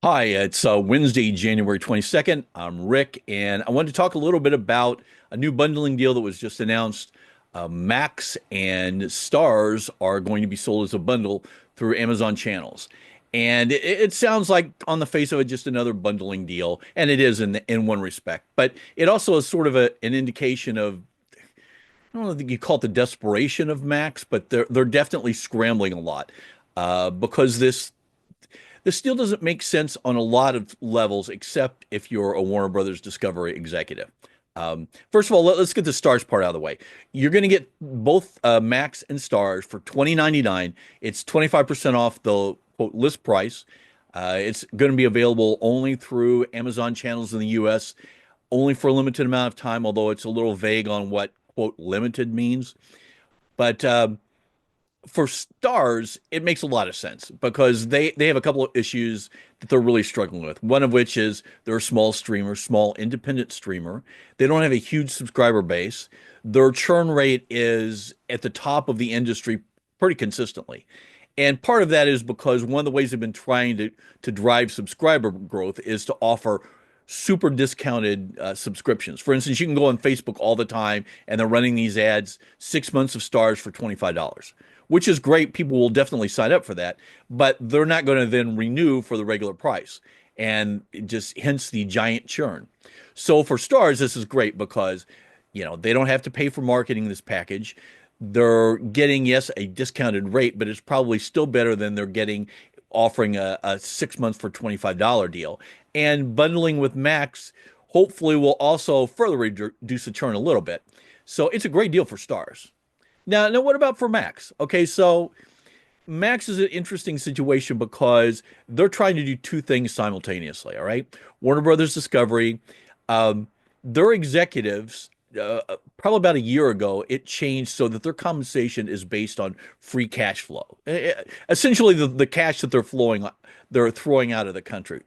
Hi, it's Wednesday, January 22nd. I'm Rick, and I wanted to talk a little bit about a new bundling deal that was just announced. Max and Stars are going to be sold as a bundle through Amazon channels. And it sounds like, on the face of it, just another bundling deal, and it is in one respect. But it also is sort of an indication of, I don't think you call it the desperation of Max, but they're definitely scrambling a lot because this deal doesn't make sense on a lot of levels, except if you're a Warner Brothers Discovery executive. First of all, let's get the Stars part out of the way. You're going to get both Max and Stars for $20.99. It's 25% off the quote list price. It's going to be available only through Amazon channels in the US, only for a limited amount of time, although it's a little vague on what quote limited means. But for Stars, it makes a lot of sense because they have a couple of issues that they're really struggling with. One of which is they're a small streamer, small independent streamer. They don't have a huge subscriber base. Their churn rate is at the top of the industry pretty consistently. And part of that is because one of the ways they've been trying to drive subscriber growth is to offer super discounted subscriptions. For instance, you can go on Facebook all the time and they're running these ads, 6 months of Stars for $25, which is great. People will definitely sign up for that, but they're not going to then renew for the regular price. And just hence the giant churn. So for Stars, this is great because, they don't have to pay for marketing this package. They're getting, yes, a discounted rate, but it's probably still better than they're getting offering a 6 months for $25 deal. And bundling with Max hopefully will also further reduce the churn a little bit. So it's a great deal for Stars. Now, what about for Max? Okay, so Max is an interesting situation because they're trying to do two things simultaneously. All right, Warner Brothers Discovery, their executives, probably about a year ago, it changed so that their compensation is based on free cash flow. Essentially, the cash that they're throwing out of the country,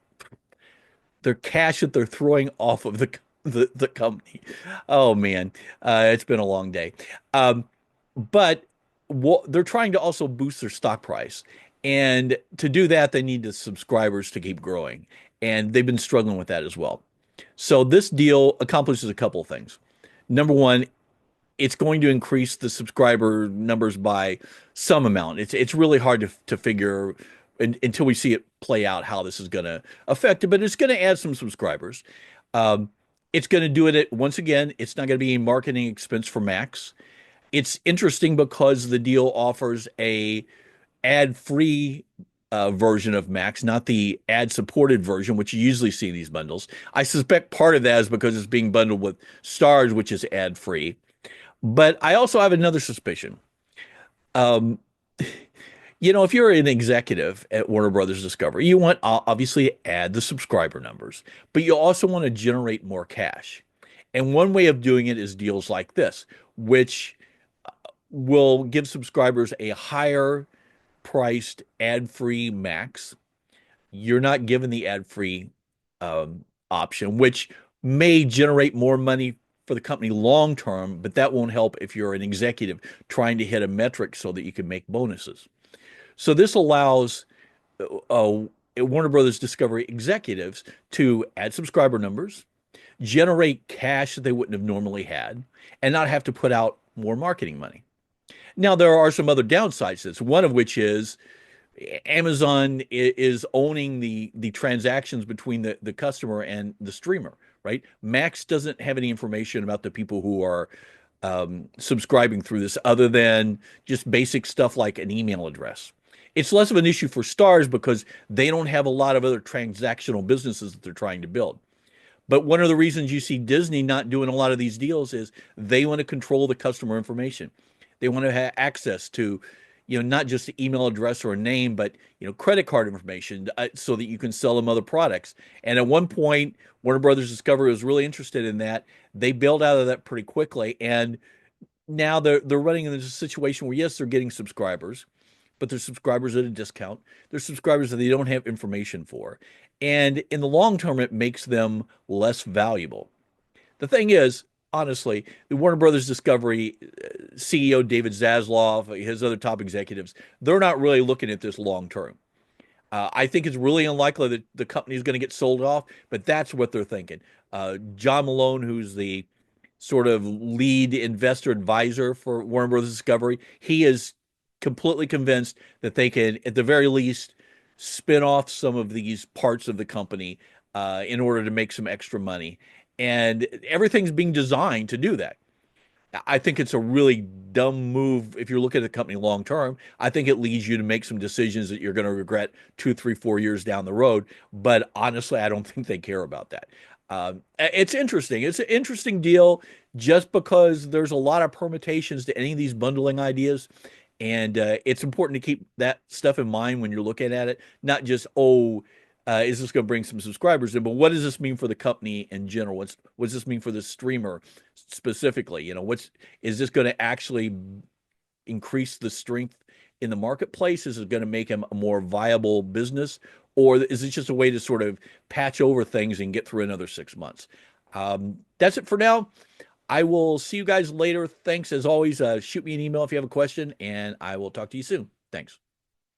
their cash that they're throwing off of the company. Oh man, it's been a long day. But they're trying to also boost their stock price. And to do that, they need the subscribers to keep growing. And they've been struggling with that as well. So this deal accomplishes a couple of things. Number one, it's going to increase the subscriber numbers by some amount. It's really hard to figure until we see it play out how this is going to affect it, but it's going to add some subscribers. Um, it's going to do it once again. It's not going to be a marketing expense for Max. It's interesting because the deal offers a ad-free version of Max, not the ad-supported version, which you usually see in these bundles. I suspect part of that is because it's being bundled with Stars, which is ad-free. But I also have another suspicion. Um, if you're an executive at Warner Brothers Discovery, you want obviously to add the subscriber numbers, but you also want to generate more cash. And one way of doing it is deals like this, which will give subscribers a higher priced ad-free Max. You're not given the ad-free option, which may generate more money for the company long term, but that won't help if you're an executive trying to hit a metric so that you can make bonuses. So this allows uh, Warner Brothers Discovery executives to add subscriber numbers, generate cash that they wouldn't have normally had, and not have to put out more marketing money. Now, there are some other downsides to this, one of which is Amazon is owning the transactions between the customer and the streamer, right? Max doesn't have any information about the people who are subscribing through this other than just basic stuff like an email address. It's less of an issue for Stars because they don't have a lot of other transactional businesses that they're trying to build. But one of the reasons you see Disney not doing a lot of these deals is they want to control the customer information. They want to have access to, not just the email address or a name, but, credit card information so that you can sell them other products. And at one point, Warner Brothers Discovery was really interested in that. They bailed out of that pretty quickly. And now they're running in this situation where, yes, they're getting subscribers, but they're subscribers at a discount. They're subscribers that they don't have information for. And in the long term, it makes them less valuable. The thing is, honestly, the Warner Brothers Discovery CEO David Zaslav, his other top executives, they're not really looking at this long term. I think it's really unlikely that the company is going to get sold off, but that's what they're thinking. John Malone, who's the sort of lead investor advisor for Warner Brothers Discovery, he is completely convinced that they can, at the very least, spin off some of these parts of the company in order to make some extra money. And everything's being designed to do that. I think it's a really dumb move if you're looking at the company long term. I think it leads you to make some decisions that you're going to regret 2, 3, 4 years down the road. But honestly, I don't think they care about that. It's interesting. It's an interesting deal just because there's a lot of permutations to any of these bundling ideas. And it's important to keep that stuff in mind when you're looking at it, not just, oh, is this going to bring some subscribers in? But what does this mean for the company in general? What's this mean for the streamer specifically? What's is this going to actually increase the strength in the marketplace? Is it going to make him a more viable business, or is it just a way to sort of patch over things and get through another 6 months? That's it for now. I will see you guys later. Thanks as always. Shoot me an email if you have a question, and I will talk to you soon. Thanks.